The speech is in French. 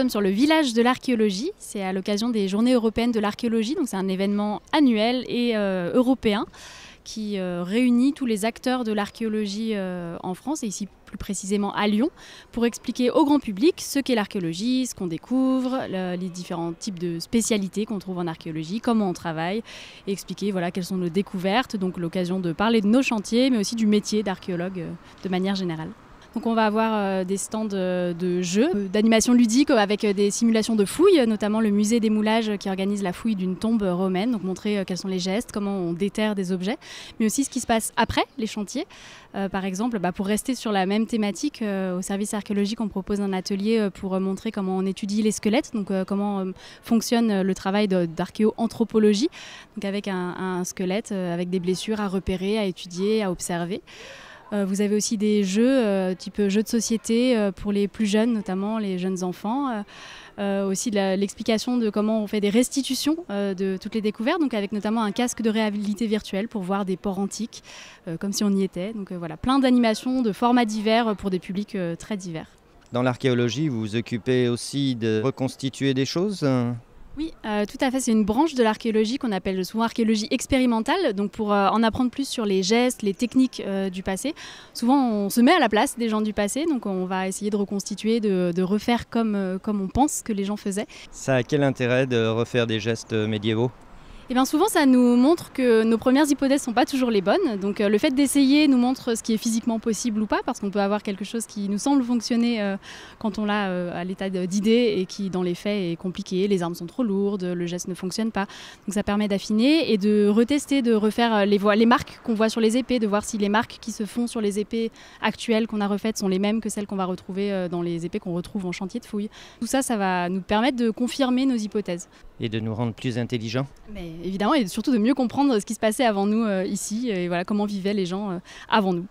sommes sur le village de l'archéologie. C'est à l'occasion des Journées européennes de l'archéologie. Donc c'est un événement annuel et européen qui réunit tous les acteurs de l'archéologie en France et ici plus précisément à Lyon pour expliquer au grand public ce qu'est l'archéologie, ce qu'on découvre, les différents types de spécialités qu'on trouve en archéologie, comment on travaille et expliquer quelles sont nos découvertes. Donc l'occasion de parler de nos chantiers mais aussi du métier d'archéologue de manière générale. Donc on va avoir des stands de jeux, d'animation ludique avec des simulations de fouilles, notamment le musée des moulages qui organise la fouille d'une tombe romaine, donc montrer quels sont les gestes, comment on déterre des objets, mais aussi ce qui se passe après les chantiers. Par exemple, pour rester sur la même thématique, au service archéologique, on propose un atelier pour montrer comment on étudie les squelettes, donc comment fonctionne le travail d'archéo-anthropologie, donc avec un squelette, avec des blessures à repérer, à étudier, à observer. Vous avez aussi des jeux, type jeux de société pour les plus jeunes, notamment les jeunes enfants. Aussi l'explication de comment on fait des restitutions de toutes les découvertes, donc avec notamment un casque de réalité virtuelle pour voir des ports antiques, comme si on y était. Donc plein d'animations de formats divers pour des publics très divers. Dans l'archéologie, vous vous occupez aussi de reconstituer des choses ? Oui, tout à fait. C'est une branche de l'archéologie qu'on appelle souvent archéologie expérimentale. Donc pour en apprendre plus sur les gestes, les techniques du passé, souvent on se met à la place des gens du passé. Donc on va essayer de reconstituer, de refaire comme on pense que les gens faisaient. Ça a quel intérêt de refaire des gestes médiévaux ? Et bien souvent, ça nous montre que nos premières hypothèses ne sont pas toujours les bonnes. Donc le fait d'essayer nous montre ce qui est physiquement possible ou pas, parce qu'on peut avoir quelque chose qui nous semble fonctionner quand on l'a à l'état d'idée et qui, dans les faits, est compliqué. Les armes sont trop lourdes, le geste ne fonctionne pas. Donc ça permet d'affiner et de retester, de refaire les marques qu'on voit sur les épées, de voir si les marques qui se font sur les épées actuelles qu'on a refaites sont les mêmes que celles qu'on va retrouver dans les épées qu'on retrouve en chantier de fouilles. Tout ça, ça va nous permettre de confirmer nos hypothèses. Et de nous rendre plus intelligents ? Mais évidemment, et surtout de mieux comprendre ce qui se passait avant nous ici et comment vivaient les gens avant nous.